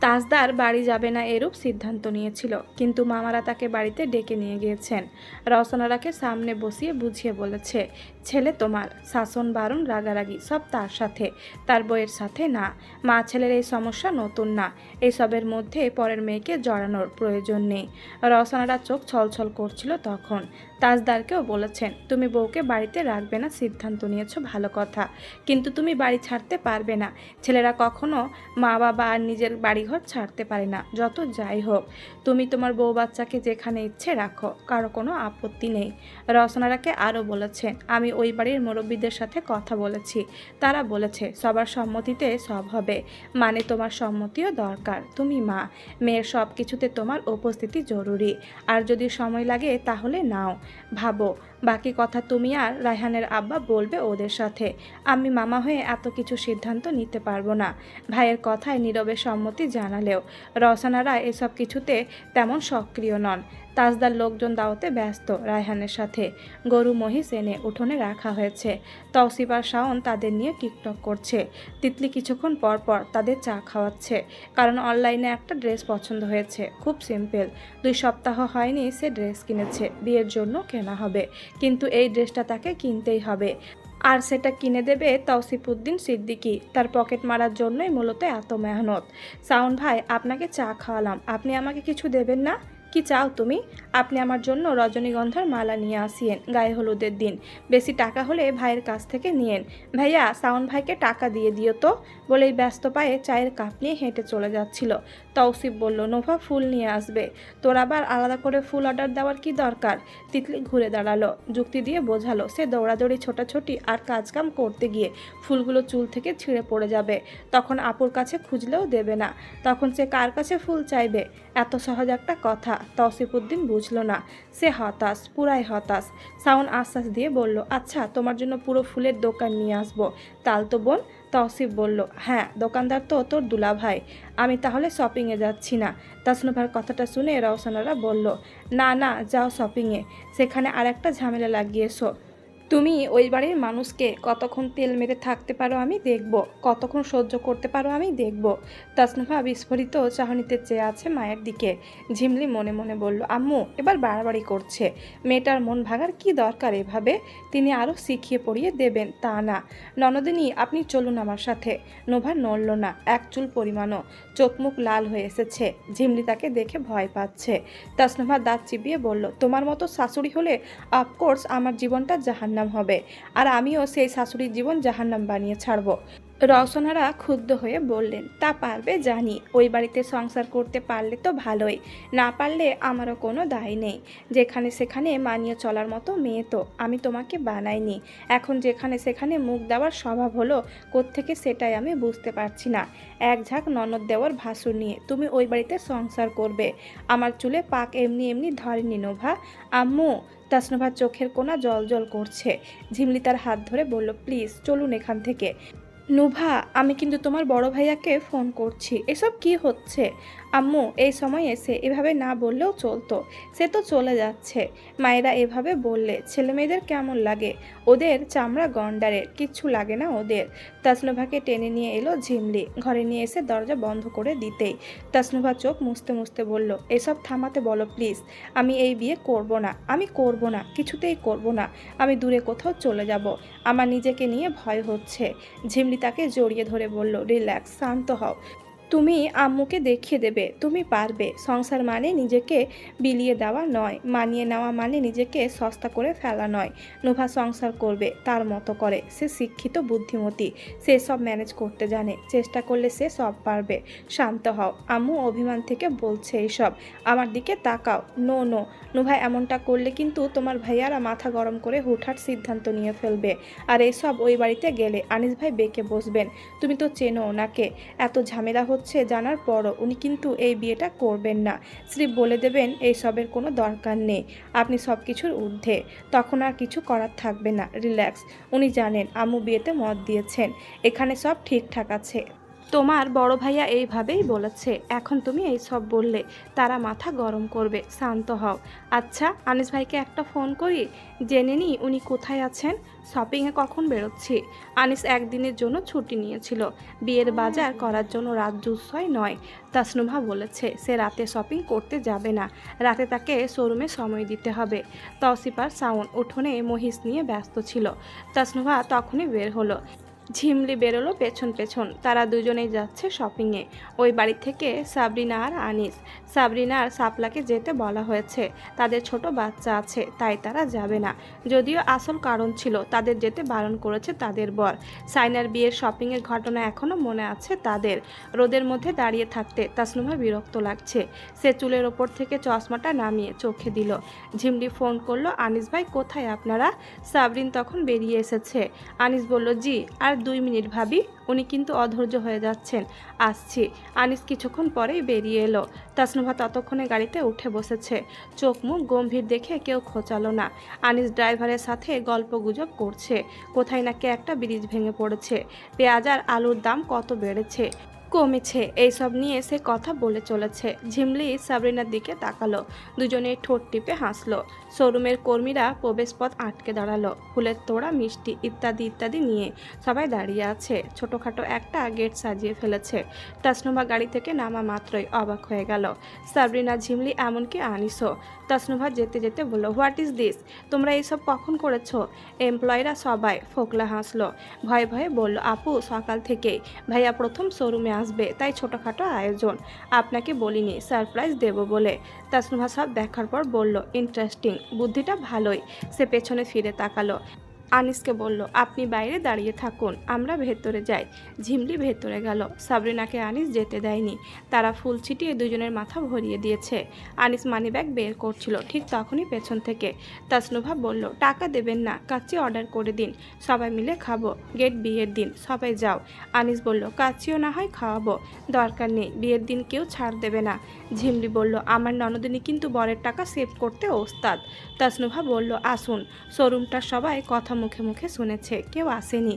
তাজদার বাড়ি যাবে না এরূপ সিদ্ধান্ত নিয়েছিল, কিন্তু মামারা তাকে বাড়িতে ডেকে নিয়ে গিয়েছেন। রওশনারাকে সামনে বসিয়ে বুঝিয়ে বলেছে, ছেলে তোমার, শাসন বারণ রাগারাগি সব তার সাথে, তার বইয়ের সাথে না। মা ছেলের এই সমস্যা নতুন না, এইসবের মধ্যে পরের মেয়েকে জড়ানোর প্রয়োজন নেই। রওশনারা চোখ ছলছল করছিল তখন। তাজদারকেও বলেছেন, তুমি বউকে বাড়িতে রাখবে না সিদ্ধান্ত নিয়েছো, ভালো কথা, কিন্তু তুমি বাড়ি ছাড়তে পারবে না। ছেলেরা কখনো মা বাবা আর নিজের বাড়িঘর ছাড়তে পারে না, যত যাই হোক। তুমি তোমার বউ বাচ্চাকে যেখানে ইচ্ছে রাখো, কারো কোনো আপত্তি নেই। রওশনারাকে আরও বলেছেন, আমি ওই বাড়ির মুরব্বীদের সাথে কথা বলেছি, তারা বলেছে সবার সম্মতিতে সব হবে, মানে তোমার সম্মতিও দরকার। তুমি মা, মেয়ের সব কিছুতে তোমার উপস্থিতি জরুরি, আর যদি সময় লাগে তাহলে নাও, ভাবো। বাকি কথা তুমি আর রায়হানের আব্বা বলবে ওদের সাথে। আমি মামা হয়ে এত কিছু সিদ্ধান্ত নিতে পারবো না। ভাইয়ের কথায় নীরবে সম্মতি জানালেও রওশনারা এসব কিছুতে তেমন সক্রিয় নন। তাজদার লোকজন দাওয়াতে ব্যস্ত রায়হানের সাথে। গরু মহিষ এনে উঠোনে রাখা হয়েছে। তৌসিফ আর শাওন তাদের নিয়ে টিকটক করছে। তিতলি কিছুক্ষণ পর পর তাদের চা খাওয়াচ্ছে, কারণ অনলাইনে একটা ড্রেস পছন্দ হয়েছে, খুব সিম্পল। 2 সপ্তাহ হয়নি সে ড্রেস কিনেছে, বিয়ের জন্য কেনা হবে, কিন্তু এই ড্রেসটা তাকে কিনতেই হবে। আর সেটা কিনে দেবে তৌসিফউদ্দিন সিদ্দিকী। তার পকেট মারার জন্যই মূলত এত মেহনত। শাওন ভাই, আপনাকে চা খাওয়ালাম, আপনি আমাকে কিছু দেবেন না? কি চাও তুমি? আপনি আমার জন্য রজনীগন্ধার মালা নিয়ে আসিয়েন গায়ে হলুদের দিন, বেশি টাকা হলে ভাইয়ের কাছ থেকে নিয়েন। ভাইয়া, শাওন ভাইকে টাকা দিয়ে দিও তো, বলেই ব্যস্ত পায়ে চায়ের কাপ নিয়ে হেঁটে চলে যাচ্ছিল। তৌসিফ বলল, নোভা ফুল নিয়ে আসবে। তোর আবার আলাদা করে ফুল অর্ডার দেওয়ার কি দরকার? তিতলি ঘুরে দাঁড়ালো, যুক্তি দিয়ে বোঝালো, সে দৌড়াদৌড়ি ছোটাছুটি আর কাজকাম করতে গিয়ে ফুলগুলো চুল থেকে ছিঁড়ে পড়ে যাবে, তখন আপুর কাছে খুঁজলেও দেবে না, তখন সে কার কাছে ফুল চাইবে? এত সহজ একটা কথা তৌসিফউদ্দিন বুঝল না। সে হতাশ, পুরাই হতাশ। শাওন আশ্বাস দিয়ে বলল, আচ্ছা, তোমার জন্য পুরো ফুলের দোকান নিয়ে আসবো। তালতো বোন? তৌসিফ বলল, হ্যাঁ, দোকানদার তো তোর দুলাভাই। আমি তাহলে শপিংয়ে যাচ্ছি না। তাসনুভার কথাটা শুনে রওশনারা বলল, না না, যাও শপিংয়ে, সেখানে আর একটা ঝামেলা লাগিয়েছো। তুমি ওই বাড়ির মানুষকে কতক্ষণ তেল মেরে থাকতে পারো আমি দেখব, কতক্ষণ সহ্য করতে পারো আমি দেখব। তাসনুভা বিস্ফোরিত চাহনিতে চেয়ে আছে মায়ের দিকে। ঝিমলি মনে মনে বলল, আম্মু এবার বাড়াবাড়ি করছে, মেয়েটার মন ভাঙার কি দরকার এভাবে? তিনি আরও শিখিয়ে পড়িয়ে দেবেন তা না। ননদিনী, আপনি চলুন আমার সাথে। নোভা নড়ল না এক চুল পরিমাণও, চোখ মুখ লাল হয়ে এসেছে। ঝিমলি তাকে দেখে ভয় পাচ্ছে। তাসনুভা দাঁত চিবিয়ে বলল, তোমার মতো শাশুড়ি হলে অফকোর্স আমার জীবনটা জাহান্নাম হবে, আর আমিও সেই শাশুড়ির জীবন জাহান্নাম বানিয়ে ছাড়ব। রওশনারা ক্ষুব্ধ হয়ে বললেন, তা পারবে জানি, ওই বাড়িতে সংসার করতে পারলে তো ভালোই, না পারলে আমারও কোনো দায় নেই। যেখানে সেখানে মানিয়ে চলার মতো মেয়ে তো আমি তোমাকে বানাইনি। এখন যেখানে সেখানে মুখ দেওয়ার স্বভাব হলো কোত্থেকে সেটাই আমি বুঝতে পারছি না। এক ঝাঁক ননদ দেওয়ার ভাসুর নিয়ে তুমি ওই বাড়িতে সংসার করবে? আমার চুলে পাক এমনি এমনি ধরেনি নোভা। আম্মু। তাসনুভার চোখের কোনা জল জল করছে। ঝিমলি তার হাত ধরে বলল, প্লিজ চলুন এখান থেকে। নুভা, আমি কিন্তু তোমার বড় ভাইয়াকে ফোন করছি, এসব কি হচ্ছে? আম্মু, এই সময় এসে এভাবে না বললেও চলতো, সে তো চলে যাচ্ছে। মায়েরা এভাবে বললে ছেলে মেয়েদের কেমন লাগে? ওদের চামড়া গন্ডারের, কিচ্ছু লাগে না ওদের। তাসনুভাকে টেনে নিয়ে এলো ঝিমলি, ঘরে নিয়ে এসে দরজা বন্ধ করে দিতেই তাসনুভা চোখ মুছতে মুছতে বলল, এসব থামাতে বলো প্লিজ। আমি এই বিয়ে করব না, আমি করব না, কিছুতেই করব না। আমি দূরে কোথাও চলে যাব, আমার নিজেকে নিয়ে ভয় হচ্ছে। ঝিমলি তাকে জড়িয়ে ধরে বলল, রিল্যাক্স, শান্ত হও। তুমি আম্মুকে দেখিয়ে দেবে তুমি পারবে। সংসার মানে নিজেকে বিলিয়ে দেওয়া নয়, মানিয়ে নেওয়া মানে নিজেকে সস্তা করে ফেলা নয়। নোভা সংসার করবে তার মতো করে, সে শিক্ষিত বুদ্ধিমতী, সে সব ম্যানেজ করতে জানে, চেষ্টা করলে সে সব পারবে। শান্ত হও। আম্মু অভিমান থেকে বলছে এইসব, আমার দিকে তাকাও। নো নো, নোভা এমনটা করলে কিন্তু তোমার ভাইয়ারা মাথা গরম করে হুটহাট সিদ্ধান্ত নিয়ে ফেলবে, আর এসব ওই বাড়িতে গেলে আনিস ভাই বেঁকে বসবেন। তুমি তো চেনো ওনাকে, এত ঝামেলা হচ্ছে জানার পরও উনি কিন্তু এই বিয়েটা করবেন না। স্লিপ বলে দেবেন এইসবের কোনো দরকার নেই, আপনি সব কিছুর ঊর্ধ্বে, তখন আর কিছু করার থাকবে না। রিল্যাক্স। উনি জানেন আম্মু বিয়েতে মত দিয়েছেন, এখানে সব ঠিকঠাক আছে। তোমার বড় ভাইয়া এইভাবেই বলেছে, এখন তুমি এই সব বললে তারা মাথা গরম করবে, শান্ত হও। আচ্ছা আনিস ভাইকে একটা ফোন করি, জেনে নি উনি কোথায় আছেন, শপিংয়ে কখন বেরোচ্ছি। আনিস একদিনের জন্য ছুটি নিয়েছিল, বিয়ের বাজার করার জন্য রাত জুসয় নয়। তাসনুভা বলেছে সে রাতে শপিং করতে যাবে না, রাতে তাকে শোরুমে সময় দিতে হবে। তৌসিফার সাউন্ড উঠোনে মহিষ নিয়ে ব্যস্ত ছিল। তাসনুভা তখনই বের হলো। ঝিমলি বেরোলো পেছন পেছন। তারা দুজনেই যাচ্ছে শপিংয়ে। ওই বাড়ি থেকে সাবরিনা আর আনিস। সাবরিনার সাপলাকে যেতে বলা হয়েছে, তাদের ছোট বাচ্চা আছে তাই তারা যাবে না। যদিও আসল কারণ ছিল তাদের যেতে বারণ করেছে তাদের বর। সাইনার বিয়ের শপিংয়ের ঘটনা এখনও মনে আছে তাদের। রোদের মধ্যে দাঁড়িয়ে থাকতে তাসনুভা বিরক্ত লাগছে। সে চুলের ওপর থেকে চশমাটা নামিয়ে চোখে দিল। ঝিমলি ফোন করলো, আনিস ভাই কোথায় আপনারা? সাবরিন তখন বেরিয়ে এসেছে। আনিস বলল, জি আর 2 মিনিট ভাবি, উনি কিন্তু অধৈর্য হয়ে যাচ্ছেন, আসছি। আনিস কিছুক্ষণ পরেই বেরিয়ে এলো। তাসনুভা ততক্ষণে গাড়িতে উঠে বসেছে। চোখ মুখ গম্ভীর দেখে কেউ খোঁচালো না। আনিস ড্রাইভারের সাথে গল্প গুজব করছে। কোথায় নাকি একটা ব্রিজ ভেঙে পড়েছে, পেঁয়াজ আর আলুর দাম কত বেড়েছে কমেছে, এইসব নিয়ে সে কথা বলে চলেছে। ঝিমলি সাবরিনার দিকে তাকালো, দুজনেই ঠোঁট টিপে হাসলো। শোরুমের কর্মীরা প্রবেশপথ আটকে দাঁড়ালো। ফুলের তোড়া, মিষ্টি ইত্যাদি ইত্যাদি নিয়ে সবাই দাঁড়িয়ে আছে। ছোটোখাটো একটা গেট সাজিয়ে ফেলেছে। তাসনুভা গাড়ি থেকে নামা মাত্রই অবাক হয়ে গেল। সাবরিনা, ঝিমলি, এমনকি আনিসও। তাসনুভা যেতে যেতে বলল, হোয়াট ইজ দিস? তোমরা এইসব কখন করেছো? এমপ্লয়িরা সবাই ফোকলা হাসলো। ভয়ে ভয়ে বলল, আপু সকাল থেকেই ভাইয়া প্রথম শোরুমে আসবে তাই ছোটোখাটো আয়োজন, আপনাকে বলিনি সারপ্রাইজ দেব বলে। তাসনুভা সব দেখার পর বলল, ইন্টারেস্টিং, বুদ্ধিটা ভালোই। সে পেছনে ফিরে তাকালো। আনিসকে বলল, আপনি বাইরে দাঁড়িয়ে থাকুন, আমরা ভেতরে যাই। ঝিমলি ভেতরে গেল। সাবরিনাকে আনিস যেতে দেয়নি। তারা ফুল ছিটিয়ে দুজনের মাথা ভরিয়ে দিয়েছে। আনিস মানিব্যাগ বের করছিল, ঠিক তখনই পেছন থেকে তাসনুভা বলল, টাকা দেবেন না, কাচ্চি অর্ডার করে দিন, সবাই মিলে খাবো, গেট বিয়ের দিন, সবাই যাও। আনিস বলল, কাচ্চিও না হয় খাওয়াবো, দরকার নেই, বিয়ের দিন কেউ ছাড় দেবে না। ঝিমলি বলল, আমার ননদিনী কিন্তু বরের টাকা সেভ করতে ওস্তাদ। তাসনুভা বলল, আসুন। শোরুমটা সবাই কথা মুখে মুখে শুনেছে, কেউ আসেনি।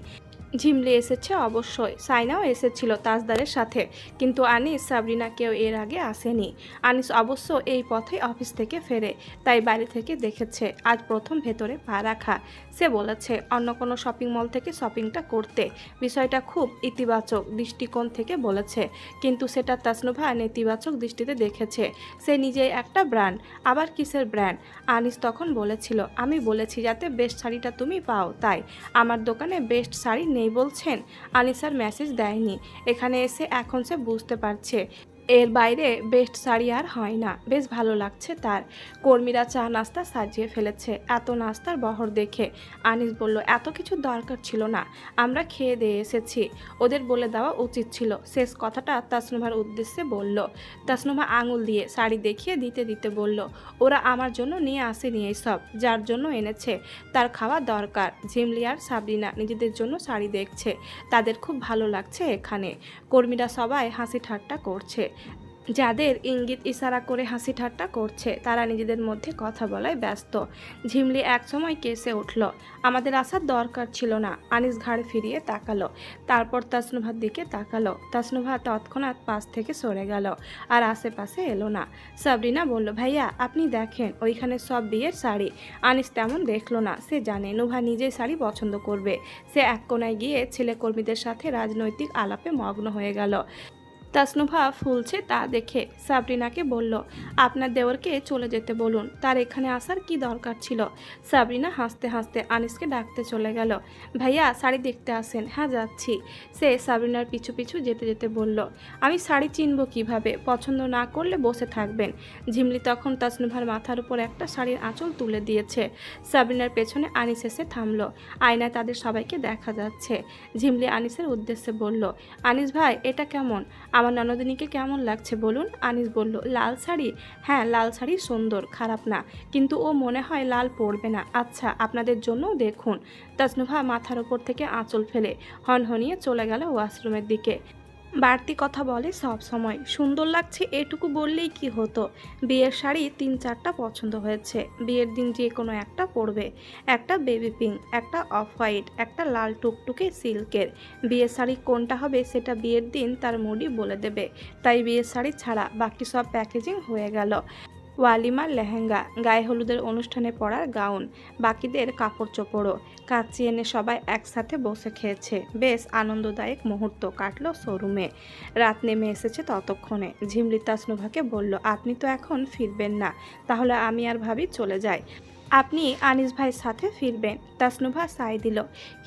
ঝিমলি এসেছে অবশ্যই, সাইনাও এসেছিল তাজদারের সাথে, কিন্তু আনিস, সাবরিনা কেউ এর আগে আসেনি। আনিস অবশ্য এই পথে অফিস থেকে ফেরে, তাই বাড়ি থেকে দেখেছে, আজ প্রথম ভেতরে পা রাখা। সে বলেছে অন্য কোনো শপিং মল থেকে শপিংটা করতে, বিষয়টা খুব ইতিবাচক দৃষ্টিকোণ থেকে বলেছে, কিন্তু সেটা তাসনুভা নেতিবাচক দৃষ্টিতে দেখেছে। সে নিজেই একটা ব্র্যান্ড, আবার কিসের ব্র্যান্ড? আনিস তখন বলেছিল, আমি বলেছি যাতে বেস্ট শাড়িটা তুমি পাও, তাই আমার দোকানে বেস্ট শাড়ি নেই বলছেন। আনিসার মেসেজ দেয়নি, এখানে এসে এখন সে বুঝতে পারছে এর বাইরে বেস্ট শাড়ি আর হয় না। বেশ ভালো লাগছে তার। কর্মীরা চা নাস্তা সাজিয়ে ফেলেছে। এত নাস্তার বহর দেখে আনিস বলল, এত কিছু দরকার ছিল না, আমরা খেয়ে দিয়ে এসেছি, ওদের বলে দেওয়া উচিত ছিল। শেষ কথাটা তাসনুভার উদ্দেশ্যে বলল। তাসনুভা আঙুল দিয়ে শাড়ি দেখিয়ে দিতে দিতে বলল, ওরা আমার জন্য নিয়ে আসেনি এইসব, যার জন্য এনেছে তার খাওয়া দরকার। ঝিমলি আর সাবরিনা নিজেদের জন্য শাড়ি দেখছে, তাদের খুব ভালো লাগছে এখানে। কর্মীরা সবাই হাসি ঠাট্টা করছে। যাদের ইঙ্গিত ইশারা করে হাসি ঠাট্টা করছে তারা নিজেদের মধ্যে কথা বলায় ব্যস্ত। ঝিমলি একসময় কেসে উঠল, আমাদের আসার দরকার ছিল না। আনিস ঘাড় ফিরিয়ে তাকালো, তারপর তাসনুভার দিকে তাকালো। তাসনুভা তৎক্ষণাৎ পাশ থেকে সরে গেল, আর আশেপাশে এলো না। সাবরিনা বলল, ভাইয়া আপনি দেখেন ওইখানে সব বিয়ের শাড়ি। আনিস তেমন দেখলো না, সে জানে নুভা নিজেই শাড়ি পছন্দ করবে। সে এক কোনায় গিয়ে ছেলে কর্মীদের সাথে রাজনৈতিক আলাপে মগ্ন হয়ে গেল। তাসনুভা ফুলছে তা দেখে সাবরিনাকে বলল, আপনার দেওরকে চলে যেতে বলুন, তার এখানে আসার কি দরকার ছিল। সাবরিনা হাসতে হাসতে আনিসকে ডাকতে চলে গেল, ভাইয়া শাড়ি দেখতে আসেন। হ্যাঁ যাচ্ছি। সে সাবরিনার পিছু পিছু যেতে যেতে বলল, আমি শাড়ি চিনব কিভাবে, পছন্দ না করলে বসে থাকবেন। ঝিমলি তখন তাসনুভার মাথার উপর একটা শাড়ির আঁচল তুলে দিয়েছে। সাবরিনার পেছনে আনিস এসে থামল। আয়নায় তাদের সবাইকে দেখা যাচ্ছে। ঝিমলি আনিসের উদ্দেশ্যে বলল, আনিস ভাই এটা কেমন, আমার ননদিনীকে কেমন লাগছে বলুন। আনিস বলল, লাল শাড়ি? হ্যাঁ লাল শাড়ি সুন্দর, খারাপ না, কিন্তু ও মনে হয় লাল পরবে না। আচ্ছা আপনাদের জন্যও দেখুন। তাসনুভা মাথার ওপর থেকে আঁচল ফেলে হনহনিয়ে চলে গেল ওয়াশরুমের দিকে। বাড়তি কথা বলে সব সময়। সুন্দর লাগছে এটুকু বললেই কি হতো? বিয়ের শাড়ি ৩-৪টা পছন্দ হয়েছে। বিয়ের দিন যে কোনো একটা পরবে। একটা বেবি পিঙ্ক, একটা অফ হোয়াইট, একটা লাল টুকটুকে সিল্কের। বিয়ের শাড়ি কোনটা হবে সেটা বিয়ের দিন তার মুডই বলে দেবে। তাই বিয়ের শাড়ি ছাড়া বাকি সব প্যাকেজিং হয়ে গেল। ওয়ালিমার লেহেঙ্গা, গায়ে হলুদের অনুষ্ঠানে পরার গাউন, বাকিদের কাপড় চোপড়ও। কাচ্চি এনে সবাই একসাথে বসে খেয়েছে। বেশ আনন্দদায়ক মুহূর্ত কাটলো শোরুমে। রাত নেমে এসেছে ততক্ষণে। ঝিমলি তাসনুভাকে বলল, আপনি তো এখন ফিরবেন না, তাহলে আমি আর ভাবি চলে যাই। আপনি আনিস ভাইয়ের সাথে ফিরবেন। তাসনুভা সায় দিল।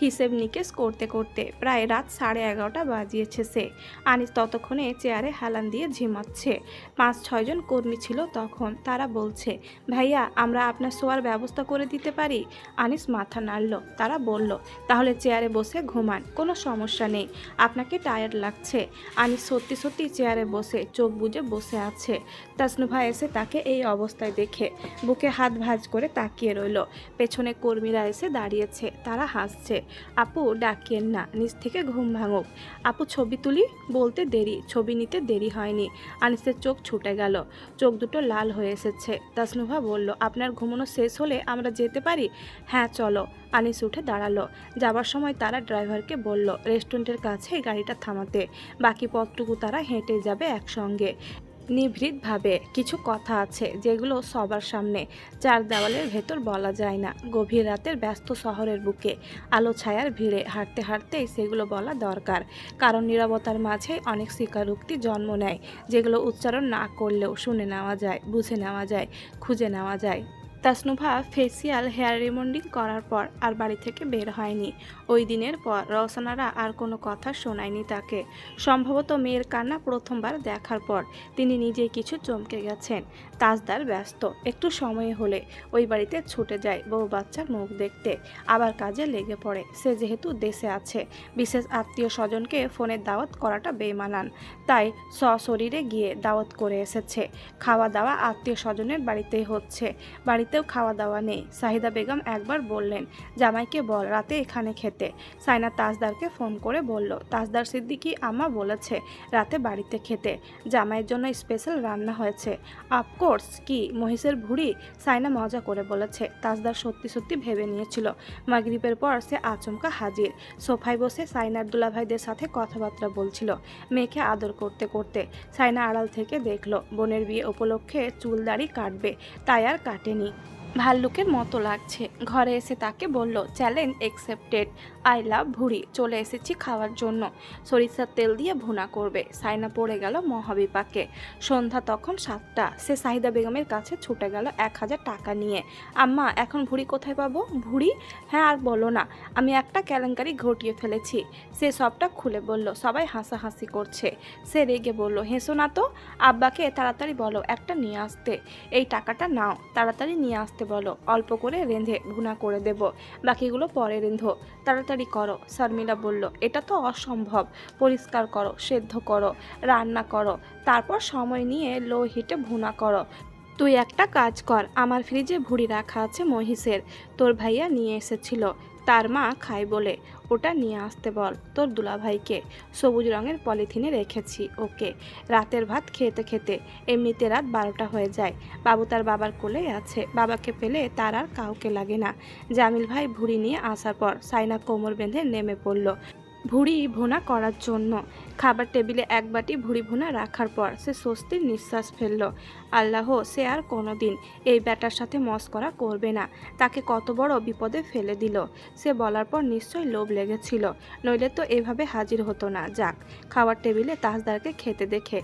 হিসেব নিকেশ করতে করতে প্রায় রাত 11:30 বাজিয়েছে সে। আনিস ততক্ষণে চেয়ারে হেলান দিয়ে ঝিমাচ্ছে। 5-6 জন কর্মী ছিল তখন। তারা বলছে, ভাইয়া আমরা আপনার শোয়ার ব্যবস্থা করে দিতে পারি। আনিস মাথা নাড়ল। তারা বলল, তাহলে চেয়ারে বসে ঘুমান, কোনো সমস্যা নেই। আপনাকে টায়ার্ড লাগছে। আনিস সত্যি সত্যি চেয়ারে বসে চোখ বুজে বসে আছে। তাসনুভা এসে তাকে এই অবস্থায় দেখে বুকে হাত ভাঁজ করে তাকিয়ে রইল। পেছনে কর্মীরা এসে দাঁড়িয়েছে। তারা হাসছে। আপু ডাকিয়েন না, নিচ থেকে ঘুম ভাঙুক। আপু ছবি তুলি বলতে দেরি, ছবি নিতে দেরি হয়নি। আনিসের চোখ ছুটে গেল, চোখ দুটো লাল হয়ে এসেছে। তাসনুভা বলল, আপনার ঘুমানো শেষ হলে আমরা যেতে পারি? হ্যাঁ চলো। আনিস উঠে দাঁড়ালো। যাবার সময় তারা ড্রাইভারকে বলল রেস্টুরেন্টের কাছে গাড়িটা থামাতে। বাকি পথটুকু তারা হেঁটে যাবে একসঙ্গে। নিভৃতভাবে কিছু কথা আছে যেগুলো সবার সামনে, চার দেওয়ালের ভেতর বলা যায় না। গভীর রাতের ব্যস্ত শহরের বুকে আলো ছায়ার ভিড়ে হাঁটতে হাঁটতেই সেগুলো বলা দরকার। কারণ নীরবতার মাঝে অনেক স্বীকারোক্তি জন্ম নেয়, যেগুলো উচ্চারণ না করলেও শুনে নেওয়া যায়, বুঝে নেওয়া যায়, খুঁজে নেওয়া যায়। তাসনুভা ফেসিয়াল হেয়ার রিমন্ডিং করার পর আর বাড়ি থেকে বের হয়নি। ওই দিনের পর রওশনারা আর কোনো কথা শোনায়নি তাকে। সম্ভবত মেয়ের কান্না প্রথমবার দেখার পর তিনি নিজেই কিছু চমকে গেছেন। তাজদার ব্যস্ত, একটু সময় হলে ওই বাড়িতে ছুটে যায় বউ বাচ্চার মুখ দেখতে, আবার কাজে লেগে পড়ে। সে যেহেতু দেশে আছে, বিশেষ আত্মীয় স্বজনকে ফোনের দাওয়াত করাটা বেমানান, তাই সশরীরে গিয়ে দাওয়াত করে এসেছে। খাওয়া দাওয়া আত্মীয় স্বজনের বাড়িতেই হচ্ছে, বাড়িতেও খাওয়া দাওয়া নেই। সাহিদা বেগম একবার বললেন, জামাইকে বল রাতে এখানে খেতে। সাইনা তাজদারকে ফোন করে বলল, তাজদার সিদ্দিকী আম্মা বলেছে রাতে বাড়িতে খেতে, জামাইয়ের জন্য স্পেশাল রান্না হয়েছে। অফকোর্স। কি মহিষের ভুঁড়ি? সাইনা মজা করে বলেছে। তাজদার সত্যি সত্যি ভেবে নিয়েছিল। মাগরিবের পর সে আচমকা হাজির। সোফায় বসে সাইনার দুলাভাইদের সাথে কথাবার্তা বলছিল, মেয়েকে আদর করতে করতে। সাইনা আড়াল থেকে দেখল বোনের বিয়ে উপলক্ষে চুল দাড়ি কাটবে, তাই আর কাটেনি। ভাল্লুকের মতো লাগছে। ঘরে এসে তাকে বলল, চ্যালেঞ্জ একসেপ্টেড। আই লাভ ভুড়ি, চলে এসেছি খাওয়ার জন্য। সরিষার তেল দিয়ে ভুনা করবে। সাইনা পড়ে গেল মহাবিপাকে। সন্ধ্যা তখন 7টা। সে সাহিদা বেগমের কাছে ছুটে গেল 1000 টাকা নিয়ে। আম্মা এখন ভুড়ি কোথায় পাবো? ভুড়ি? হ্যাঁ আর বলো না, আমি একটা কেলেঙ্কারি ঘটিয়ে ফেলেছি। সে সবটা খুলে বলল। সবাই হাসাহাসি করছে। সে রেগে বলল, হেসো না তো। আব্বাকে তাড়াতাড়ি বলো একটা নিয়ে আসতে। এই টাকাটা নাও, তাড়াতাড়ি নিয়ে আসতে বলো। অল্প করে রেঁধে ভুনা করে দেব, বাকিগুলো পরে রেঁধো। তাড়াতাড়ি করো। শর্মিলা বলল, এটা তো অসম্ভব। পরিষ্কার করো, সেদ্ধ করো, রান্না করো, তারপর সময় নিয়ে লো হিটে ভুনা করো। তুই একটা কাজ কর, আমার ফ্রিজে ভুড়ি রাখা আছে মহিষের, তোর ভাইয়া নিয়ে এসেছিল, তার মা খায় বলে, ওটা নিয়ে আসতে বল তোর দুলাভাইকে। সবুজ রঙের পলিথিনে রেখেছি ওকে। রাতের ভাত খেতে খেতে এমনিতে রাত 12টা হয়ে যায়। বাবু তার বাবার কোলেই আছে। বাবাকে পেলে তার আর কাউকে লাগে না। জামিল ভাই ভুড়ি নিয়ে আসার পর সাইনা কোমর বেঁধে নেমে পড়ল ভুড়ি ভুনা করার জন্য। খাবার টেবিলে এক বাটি ভুড়ি ভুনা রাখার পর সে স্বস্তির নিঃশ্বাস ফেলল। আল্লাহ, সে আর কোনোদিন এই ব্যাটার সাথে মস্করা করবে না। তাকে কত বড় বিপদে ফেলে দিল। সে বলার পর নিশ্চয়ই লোভ লেগেছিল, নইলে তো এভাবে হাজির হতো না। যাক, খাবার টেবিলে তাজদারকে খেতে দেখে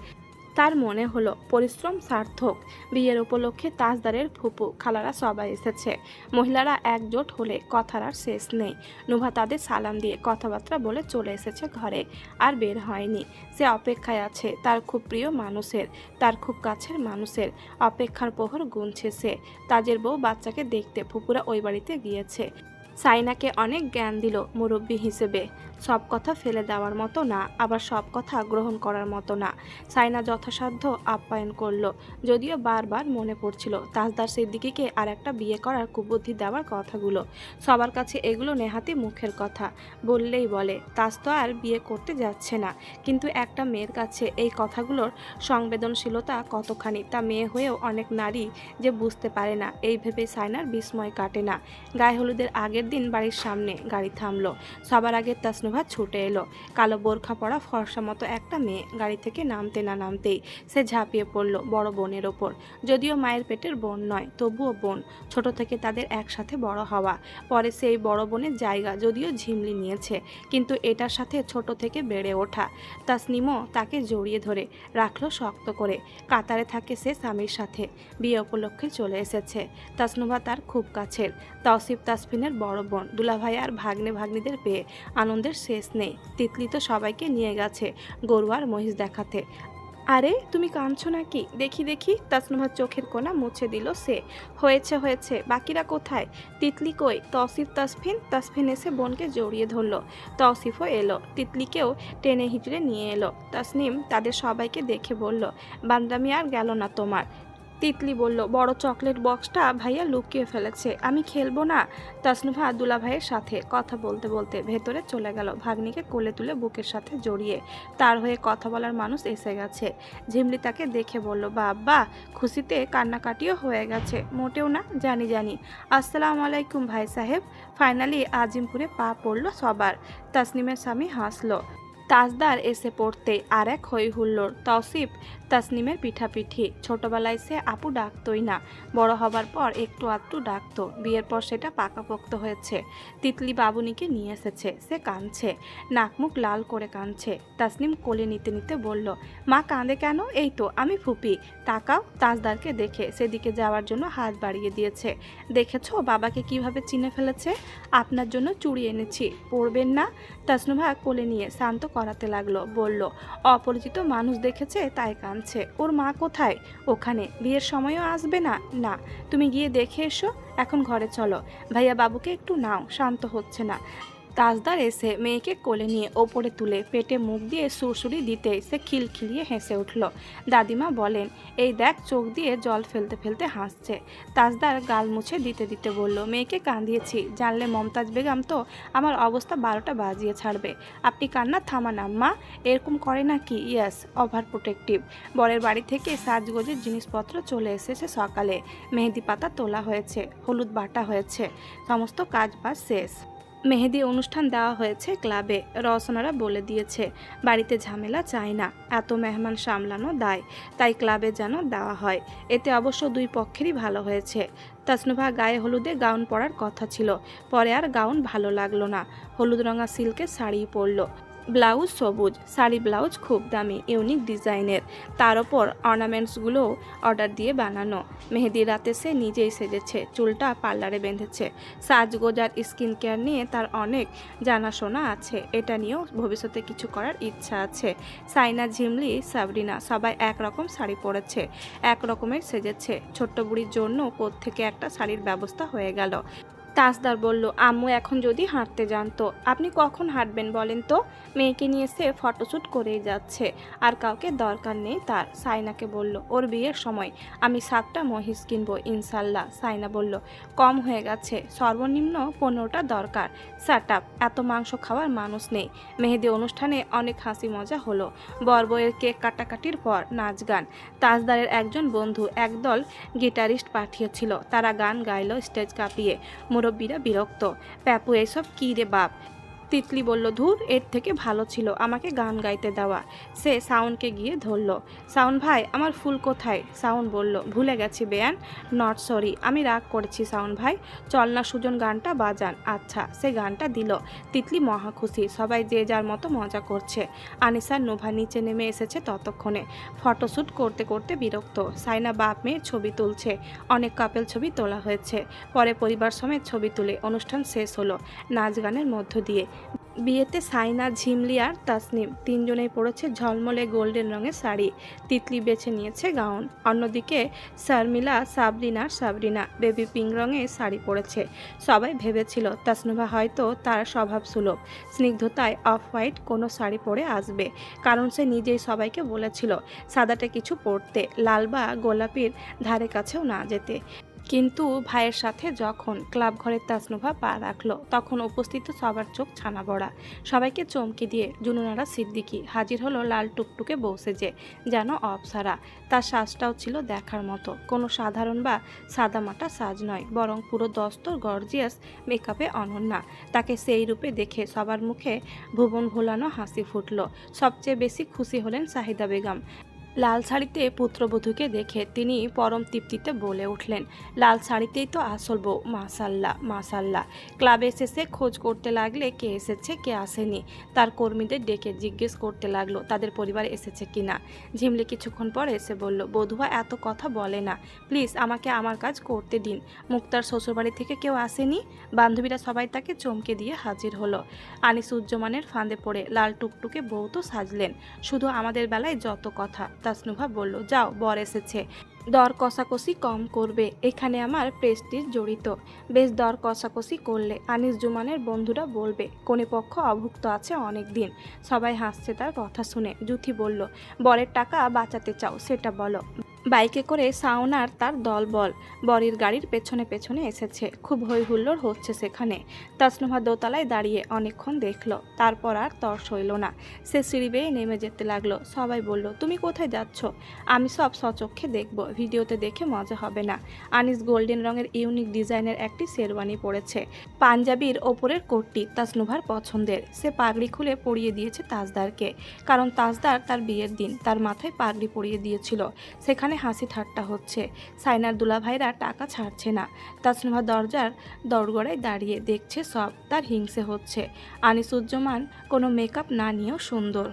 তার মনে হলো পরিশ্রম সার্থক। বিয়ের উপলক্ষে তাজদারের ফুপু খালারা সবাই এসেছে। মহিলারা একজোট হলে কথার আর শেষ নেই। নুভা তাদের সালাম দিয়ে কথাবার্তা বলে চলে এসেছে ঘরে, আর বের হয়নি। সে অপেক্ষায় আছে তার খুব প্রিয় মানুষের, তার খুব কাছের মানুষের। অপেক্ষার প্রহর গুনছে সে। তাজের বউ বাচ্চাকে দেখতে ফুপুরা ওই বাড়িতে গিয়েছে। সাইনাকে অনেক জ্ঞান দিল মুরব্বী হিসেবে। সব কথা ফেলে দেওয়ার মতো না, আবার সব কথা গ্রহণ করার মতো না। সাইনা যথাসাধ্য আপ্যায়ন করলো, যদিও বারবার মনে পড়ছিল তাজদার সিদ্দিকীকে আর একটা বিয়ে করার কুবুদ্ধি দেওয়ার কথাগুলো। সবার কাছে এগুলো নেহাতি মুখের কথা, বললেই বলে তাজ তো আর বিয়ে করতে যাচ্ছে না, কিন্তু একটা মেয়ের কাছে এই কথাগুলোর সংবেদনশীলতা কতখানি তা মেয়ে হয়েও অনেক নারী যে বুঝতে পারে না, এই ভেবে সাইনার বিস্ময় কাটে না। গায়ে হলুদের আগের দিন বাড়ির সামনে গাড়ি থামলো। সবার আগে তাসনুভা ছুটে এলো। কালো বোরখা পরা ফর্সা মতো একটা মেয়ে গাড়ি থেকে নামতে না নামতেই সে ঝাঁপিয়ে পড়ল বড় বোনের ওপর। যদিও মায়ের পেটের বোন নয়, তবুও বোন, ছোট থেকে তাদের একসাথে বড় হওয়া। পরে সেই বড় বোনের জায়গা যদিও ঝিমলি নিয়েছে, কিন্তু এটার সাথে ছোট থেকে বেড়ে ওঠা। তাসনিমও তাকে জড়িয়ে ধরে রাখলো শক্ত করে। কাতারে থাকে সে স্বামীর সাথে, বিয়ে উপলক্ষে চলে এসেছে। তাসনুভা তার খুব কাছের। তৌসিফ তাসফিনের বড় বোন। দুলাভাই আর ভাগ্নে ভাগ্নিদের পেয়ে আনন্দের শেষ নেই। তিতলি তো সবাইকে নিয়ে গেছে গরু আর মহিষ দেখাতে। আরে তুমি কাঁদছো নাকি? দেখি দেখি। তাসনুভার চোখের কোনা মুছে দিল সে। হয়েছে হয়েছে, বাকিরা কোথায়? তিতলি কই? তৌসিফ তাসফিন। তাসফিন এসে বোনকে জড়িয়ে ধরলো। তৌসিফও এলো, তিতলিকেও টেনে হিঁচড়ে নিয়ে এলো। তাসনিম তাদের সবাইকে দেখে বলল, বান্দামি আর গেল না তোমার। তিতলি বলল, বড় চকলেট বক্সটা ভাইয়া লুকিয়ে ফেলেছে, আমি খেলবো না। তাসনুভা দুলা ভাইয়ের সাথে কথা বলতে বলতে ভেতরে চলে গেল। ভাগ্নিকে কোলে তুলে বুকের সাথে জড়িয়ে। তার হয়ে কথা বলার মানুষ এসে গেছে। ঝিমলি তাকে দেখে বলল, বাবা, খুশিতে কান্নাকাটিও হয়ে গেছে। মোটেও না, জানি জানি। আসসালামু আলাইকুম ভাই সাহেব। ফাইনালি আজিমপুরে পা পড়ল সবার। তাসনিমের স্বামী হাসলো। তাজদার এসে পড়তে আর এক হই হুল্লোড়। তৌসিফ তাসনিমের পিঠাপিঠি। ছোটবেলায় সে আপু ডাকতই না, বড় হবার পর একটু আধটু ডাকতো। বিয়ের পর সেটা পাকাপোক্ত হয়েছে। তিতলি বাবুনিকে নিয়ে এসেছে, সে কাঁদছে, নাক মুখ লাল করে কাঁদছে। তাসনিম কোলে নিতে নিতে বলল, মা কাঁদে কেন? এই তো আমি ফুপি। তাকাও। তাজদারকে দেখে সেদিকে যাওয়ার জন্য হাত বাড়িয়ে দিয়েছে। দেখেছো বাবাকে কিভাবে চিনে ফেলেছে? আপনার জন্য চুড়ি এনেছি, পরবেন না? তাসনুভা কোলে নিয়ে শান্ত করাতে লাগলো। বলল, অপরিচিত মানুষ দেখেছে তাই কাঁদছে। ওর মা কোথায়? ওখানে। বিয়ের সময়ও আসবে না? না। তুমি গিয়ে দেখে এসো। এখন ঘরে চলো। ভাইয়া বাবুকে একটু নাও, শান্ত হচ্ছে না। তাজদার এসে মেয়েকে কোলে নিয়ে ওপরে তুলে পেটে মুখ দিয়ে সুরসুরি দিতে সে খিলখিলিয়ে হেসে উঠল। দাদিমা বলেন, এই দেখ, চোখ দিয়ে জল ফেলতে ফেলতে হাসছে। তাজদার গাল মুছে দিতে দিতে বলল, মেয়েকে কাঁদিয়েছি, জানলে মমতাজ বেগম তো আমার অবস্থা 12টা বাজিয়ে ছাড়বে। আপনি কান্না থামান আম্মা। এরকম করে নাকি? ইয়াস, ওভার প্রোটেক্টিভ। বরের বাড়ি থেকে সাজগোজের জিনিসপত্র চলে এসেছে সকালে। মেহেদি পাতা তোলা হয়েছে, হলুদ বাটা হয়েছে, সমস্ত কাজ বাজ শেষ। মেহেদি অনুষ্ঠান দেওয়া হয়েছে ক্লাবে। রওশনারা বলে দিয়েছে বাড়িতে ঝামেলা চায় না, এত মেহমান সামলানো দায়, তাই ক্লাবে যেন দেওয়া হয়। এতে অবশ্য দুই পক্ষেরই ভালো হয়েছে। তাসনুভা গায়ে হলুদে গাউন পরার কথা ছিল, পরে আর গাউন ভালো লাগলো না। হলুদ রঙা সিল্কের শাড়ি পরলো। ব্লাউজ সবুজ। শাড়ি ব্লাউজ খুব দামি, ইউনিক ডিজাইনের। তার ওপর অর্নামেন্টসগুলোও অর্ডার দিয়ে বানানো। মেহেদির রাতে সে নিজেই সেজেছে, চুলটা পার্লারে বেঁধেছে। সাজগোজ আর স্কিন কেয়ার নিয়ে তার অনেক জানাশোনা আছে। এটা নিয়েও ভবিষ্যতে কিছু করার ইচ্ছা আছে। সাইনা, ঝিমলি, সাবরিনা সবাই একরকম শাড়ি পরেছে, এক রকমের সেজেছে। ছোট্ট বুড়ির জন্য কোত্থেকে একটা শাড়ির ব্যবস্থা হয়ে গেল। তাজদার বলল, আম্মু এখন যদি হাঁটতে জানতো। আপনি কখন হাঁটবেন বলেন তো? মেয়েকে নিয়ে সে ফটোশ্যুট করেই যাচ্ছে, আর কাউকে দরকার নেই তার। সাইনাকে বলল, ওর বিয়ের সময় আমি 7টা মহিষ কিনবো ইনশাল্লাহ। সাইনা বলল, কম হয়ে গেছে, সর্বনিম্ন 15টা দরকার। শাট আপ, এত মাংস খাওয়ার মানুষ নেই। মেহেদি অনুষ্ঠানে অনেক হাসি মজা হলো। বরবইয়ের কেক কাটাকাটির পর নাচ গান। তাজদারের একজন বন্ধু একদল গিটারিস্ট পাঠিয়েছিল, তারা গান গাইল স্টেজ কাঁপিয়ে। মুরব্বীরা বিরক্ত, প্যাপু এসব কী রে বাপ। তিতলি বলল, ধুর, এর থেকে ভালো ছিল আমাকে গান গাইতে দেওয়া। সে সাউন্ডকে গিয়ে ধরল। সাউন্ড ভাই, আমার ফুল কোথায়? সাউন্ড বলল, ভুলে গেছি বেয়ান, নট সরি, আমি রাগ করেছি সাউন্ড ভাই। চল না সুজন গানটা বাজান। আচ্ছা, সে গানটা দিল। তিতলি মহা খুশি। সবাই যে যার মতো মজা করছে। আনিসার নোভা নিচে নেমে এসেছে ততক্ষণে। ফটোশ্যুট করতে করতে বিরক্ত। সাইনা বাপ মেয়ের ছবি তুলছে। অনেক কাপেল ছবি তোলা হয়েছে। পরে পরিবার সমেত ছবি তুলে অনুষ্ঠান শেষ হলো নাচ গানের মধ্য দিয়ে। বিয়েতে সাইনা, ঝিমলি আর তাসনিম তিনজনেই পরেছে ঝলমলে গোল্ডেন রঙের শাড়ি। তিতলি বেছে নিয়েছে গাউন। অন্যদিকে শারমিলা, সাবরিনা বেবি পিঙ্ক রঙের শাড়ি পরেছে। সবাই ভেবেছিল তাসনুভা হয়তো তার স্বভাব সুলভ স্নিগ্ধতায় অফ হোয়াইট কোনো শাড়ি পরে আসবে, কারণ সে নিজেই সবাইকে বলেছিল সাদাটে কিছু পরতে, লাল বা গোলাপির ধারে কাছেও না যেতে। কিন্তু ভাইয়ের সাথে যখন ক্লাব ঘরে তাসনুভা পা রাখলো, তখন উপস্থিত সবার চোখ ছানা বড়া। সবাইকে চমকে দিয়ে জুনুনারা সিদ্দিকী হাজির হলো লাল টুকটুকে বউ সেজে, যেন অপসারা। তার সাজটাও ছিল দেখার মতো, কোনো সাধারণ বা সাদামাটা সাজ নয়, বরং পুরো দস্তর গর্জিয়াস মেকআপে অনন্যা। তাকে সেই রূপে দেখে সবার মুখে ভুবন ভোলানো হাসি ফুটল। সবচেয়ে বেশি খুশি হলেন শাহিদা বেগম। লাল শাড়িতে পুত্রবধূকে দেখে তিনি পরম তৃপ্তিতে বলে উঠলেন, লাল শাড়িতেই তো আসল বউ, মাশাল্লাহ মাশাল্লাহ। ক্লাবে এসে খোঁজ করতে লাগলে কে এসেছে কে আসেনি, তার কর্মীদের ডেকে জিজ্ঞেস করতে লাগলো তাদের পরিবার এসেছে কিনা। ঝিমলি কিছুক্ষণ পর এসে বলল, বধূয়া এত কথা বলে না, প্লিজ আমাকে আমার কাজ করতে দিন। মুক্তার শ্বশুরবাড়ি থেকে কেউ আসেনি? বান্ধবীরা সবাই তাকে চমকে দিয়ে হাজির হলো। আনিসুজ্জামানের ফাঁদে পড়ে লাল টুকটুকে বউ তো সাজলেন, শুধু আমাদের বেলায় যত কথা। তাসনুভা বলল, যাও, বর এসেছে, দর কষাকষি কম করবে, এখানে আমার প্রেস্টিজ জড়িত। বেশ দর কষাকষি করলে আনিস জুমানের বন্ধুরা বলবে কনেপক্ষ অভুক্ত আছে অনেক দিন। সবাই হাসছে তার কথা শুনে। জুথি বলল, বরের টাকা বাঁচাতে চাও সেটা বলো। বাইকে করে সাওনার তার দলবল বরের গাড়ির পেছনে পেছনে এসেছে। খুব হই হুল্লোড় হচ্ছে সেখানে। তাসনুভা দোতলায় দাঁড়িয়ে অনেকক্ষণ দেখলো, তারপর আর তর্স হইল না। সে সিঁড়ি বেয়ে নেমে যেতে লাগলো। সবাই বলল, তুমি কোথায় যাচ্ছ? আমি সব স্বচক্ষে দেখব, ভিডিওতে দেখে মজা হবে না। আনিস গোল্ডেন রঙের ইউনিক ডিজাইনের একটি শেরওয়ানি পরেছে। পাঞ্জাবির ওপরের কোটটি তাসনুভার পছন্দের। সে পাগড়ি খুলে পরিয়ে দিয়েছে তাজদারকে, কারণ তাজদার তার বিয়ের দিন তার মাথায় পাগড়ি পরিয়ে দিয়েছিল। সেখানে হাসি ঠাট্টা হচ্ছে। সাইনার দুলাভাইরা টাকা ছাড়ছে না। তাসনুভা দরজার দরগড়ায় দাঁড়িয়ে দেখছে সব, তার হিংসে হচ্ছে। আনিসুজ্জামান কোনো মেকআপ না নিয়েও সুন্দর।